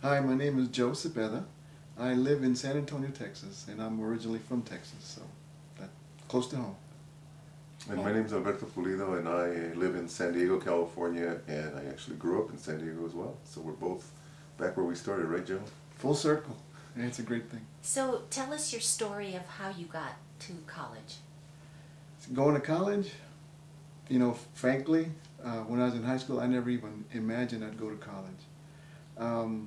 Hi, my name is Joe Cepeda. I live in San Antonio, Texas, and I'm originally from Texas, so that's close to home. And my name is Alberto Pulido, and I live in San Diego, California, and I actually grew up in San Diego as well. So we're both back where we started, right, Joe? Full circle, and it's a great thing. So tell us your story of how you got to college. Going to college, you know, frankly, when I was in high school, I never even imagined I'd go to college.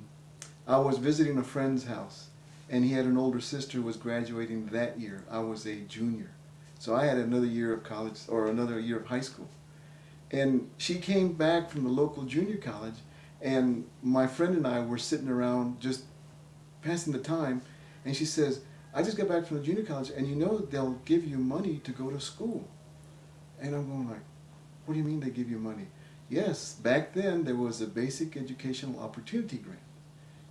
I was visiting a friend's house, and he had an older sister who was graduating that year. I was a junior. So I had another year of college, or another year of high school. And she came back from the local junior college, and my friend and I were sitting around just passing the time, and she says, I just got back from the junior college, and you know they'll give you money to go to school. And I'm going like, what do you mean they give you money? Yes, back then there was a basic educational opportunity grant.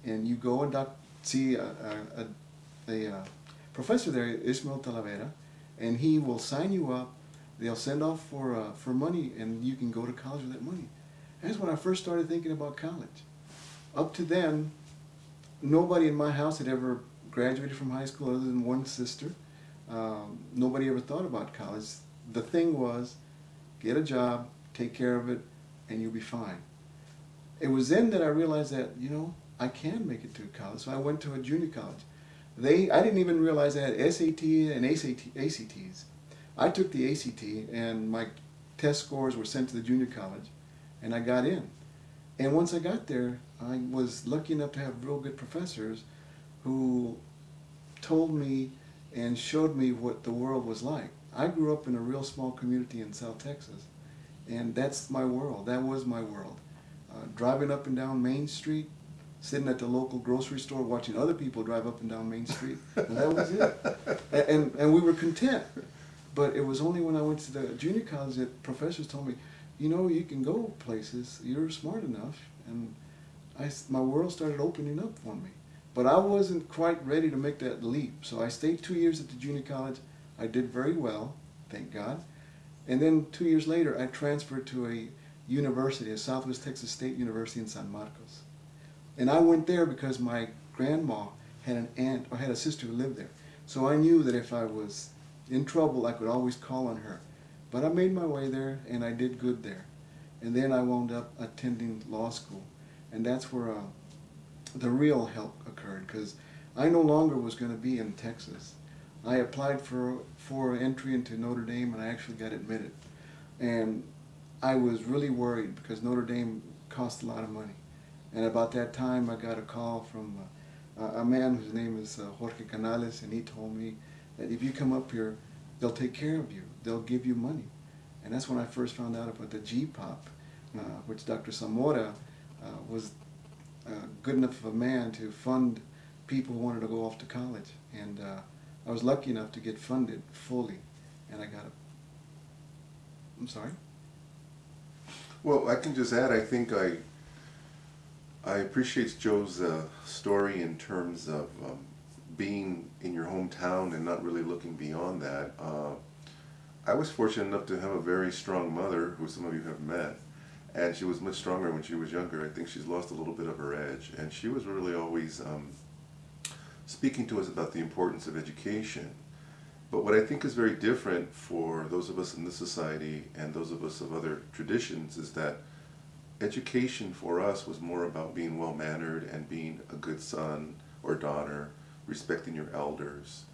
And you go and see a professor there, Ismael Talavera, and he will sign you up. They'll send off for money, and you can go to college with that money. That's when I first started thinking about college. Up to then, nobody in my house had ever graduated from high school other than one sister. Nobody ever thought about college. The thing was, get a job, take care of it, and you'll be fine. It was then that I realized that, you know, I can make it to college. So I went to a junior college. I didn't even realize I had SAT and ACTs. I took the ACT, and my test scores were sent to the junior college, and I got in. And once I got there, I was lucky enough to have real good professors who told me and showed me what the world was like. I grew up in a real small community in South Texas, and that's my world. That was my world. Driving up and down Main Street, sitting at the local grocery store watching other people drive up and down Main Street, and that was it. And we were content. But it was only when I went to the junior college that professors told me, you know, you can go places, you're smart enough. And my world started opening up for me. But I wasn't quite ready to make that leap. So I stayed 2 years at the junior college. I did very well, thank God. And then 2 years later, I transferred to a university, a Southwest Texas State University in San Marcos. And I went there because my grandma had an aunt, or had a sister who lived there. So I knew that if I was in trouble, I could always call on her. But I made my way there, and I did good there. And then I wound up attending law school. And that's where the real help occurred, because I no longer was going to be in Texas. I applied for entry into Notre Dame, and I actually got admitted. And I was really worried because Notre Dame cost a lot of money. And about that time, I got a call from a man whose name is Jorge Canales, and he told me that if you come up here, they'll take care of you. They'll give you money. And that's when I first found out about the G-Pop, which Dr. Zamora was good enough of a man to fund people who wanted to go off to college. And I was lucky enough to get funded fully, and I got I'm sorry? Well, I can just add, I think I appreciate Joe's story in terms of being in your hometown and not really looking beyond that. I was fortunate enough to have a very strong mother, who some of you have met, and she was much stronger when she was younger. I think she's lost a little bit of her edge, and she was really always speaking to us about the importance of education. But what I think is very different for those of us in this society and those of us of other traditions is that education for us was more about being well-mannered and being a good son or daughter, respecting your elders.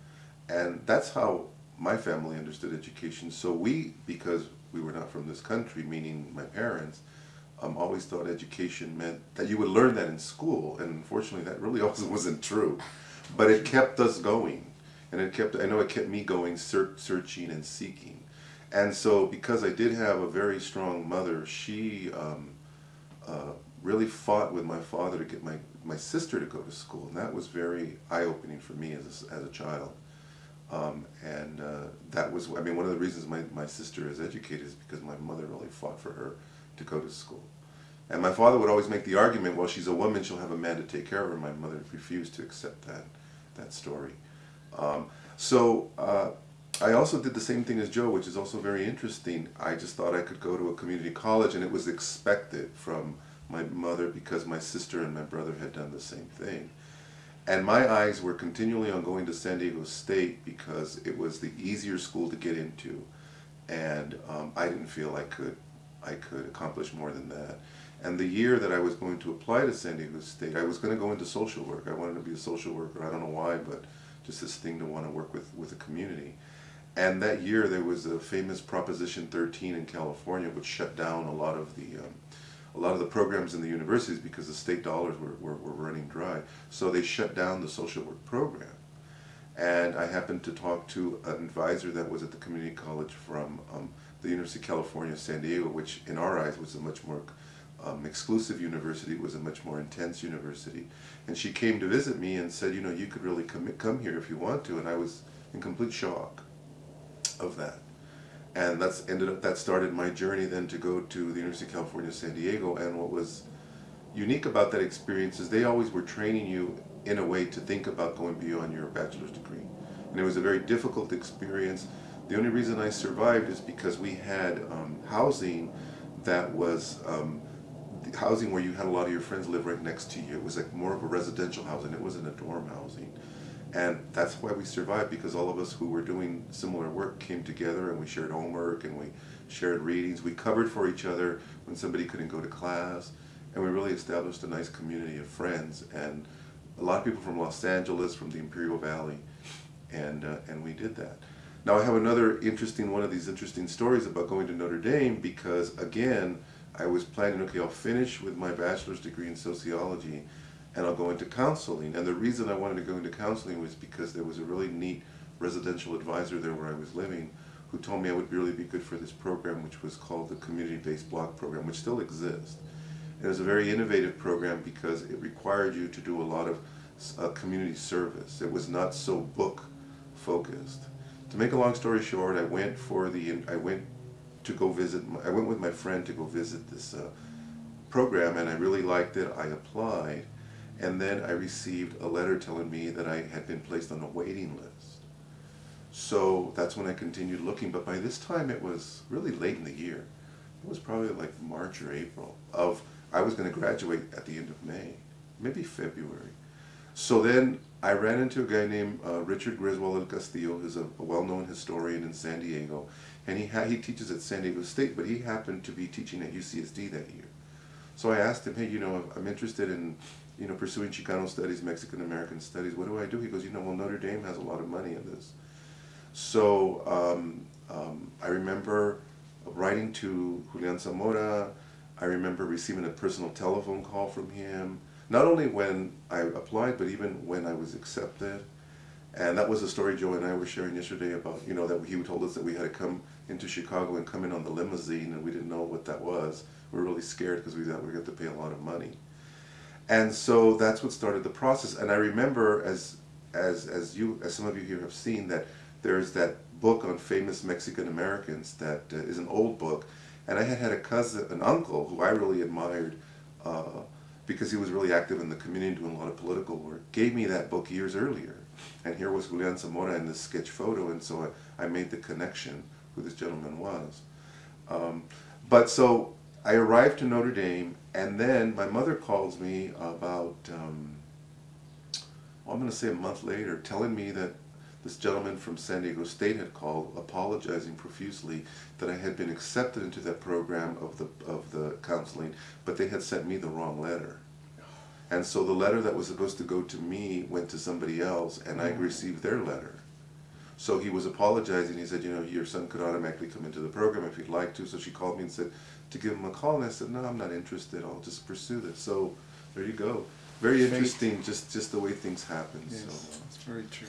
And that's how my family understood education. So we, because we were not from this country, meaning my parents, always thought education meant that you would learn that in school. And unfortunately, that really also wasn't true. But it kept us going. And I know it kept me going, searching and seeking. And so because I did have a very strong mother, she really fought with my father to get my sister to go to school, and that was very eye-opening for me as a child. That was, I mean, one of the reasons my sister is educated is because my mother really fought for her to go to school. And my father would always make the argument, well, she's a woman, she'll have a man to take care of her. My mother refused to accept that story. I also did the same thing as Joe, which is also very interesting. I just thought I could go to a community college, and it was expected from my mother because my sister and my brother had done the same thing. And my eyes were continually on going to San Diego State because it was the easier school to get into, and I didn't feel I could accomplish more than that. And the year that I was going to apply to San Diego State, I was going to go into social work. I wanted to be a social worker. I don't know why, but just this thing to want to work with the community. And that year there was a famous Proposition 13 in California, which shut down a lot of the programs in the universities because the state dollars were running dry. So they shut down the social work program. And I happened to talk to an advisor that was at the community college from the University of California, San Diego, which in our eyes was a much more exclusive university. It was a much more intense university. And she came to visit me and said, you know, you could really come here if you want to. And I was in complete shock of that. And that started my journey then to go to the University of California, San Diego. And what was unique about that experience is they always were training you in a way to think about going beyond your bachelor's degree. And it was a very difficult experience. The only reason I survived is because we had housing that was housing where you had a lot of your friends live right next to you. It was like more of a residential housing. It wasn't a dorm housing. And that's why we survived, because all of us who were doing similar work came together and we shared homework and we shared readings. We covered for each other when somebody couldn't go to class. And we really established a nice community of friends. And a lot of people from Los Angeles, from the Imperial Valley. And we did that. Now I have another one of these interesting stories about going to Notre Dame, because again, I was planning, okay, I'll finish with my bachelor's degree in sociology and I'll go into counseling. And the reason I wanted to go into counseling was because there was a really neat residential advisor there where I was living who told me I would really be good for this program, which was called the Community-Based Block Program, which still exists. It was a very innovative program because it required you to do a lot of community service. It was not so book focused. To make a long story short, I went with my friend to go visit this program, and I really liked it. I applied, and then I received a letter telling me that I had been placed on a waiting list. So that's when I continued looking, but by this time it was really late in the year. It was probably like March or April I was going to graduate at the end of May, maybe February. So then I ran into a guy named Richard Griswold El Castillo, who's a well-known historian in San Diego, and he teaches at San Diego State, but he happened to be teaching at UCSD that year. So I asked him, hey, you know, I'm interested in, you know, pursuing Chicano studies, Mexican American studies. What do I do? He goes, you know, well, Notre Dame has a lot of money in this. So I remember writing to Julian Zamora. I remember receiving a personal telephone call from him, not only when I applied, but even when I was accepted. And that was a story Joe and I were sharing yesterday about, you know, that he told us that we had to come into Chicago and come in on the limousine, and we didn't know what that was. We were really scared because we thought we were going to pay a lot of money. And so that's what started the process. And I remember, as some of you here have seen, that there's that book on famous Mexican Americans that is an old book. And I had a cousin, an uncle, who I really admired because he was really active in the community doing a lot of political work, gave me that book years earlier. And here was Julian Zamora in this sketch photo, and so I made the connection who this gentleman was. But so I arrived to Notre Dame, and then my mother calls me about, well, I'm going to say a month later, telling me that this gentleman from San Diego State had called, apologizing profusely that I had been accepted into that program of the counseling, but they had sent me the wrong letter. And so the letter that was supposed to go to me went to somebody else, and I received their letter. So he was apologizing. He said, you know, your son could automatically come into the program if he'd like to. So she called me and said to give him a call, and I said, no, I'm not interested. I'll just pursue this. So there you go. Very interesting, just the way things happen. Yes, so. it's very true.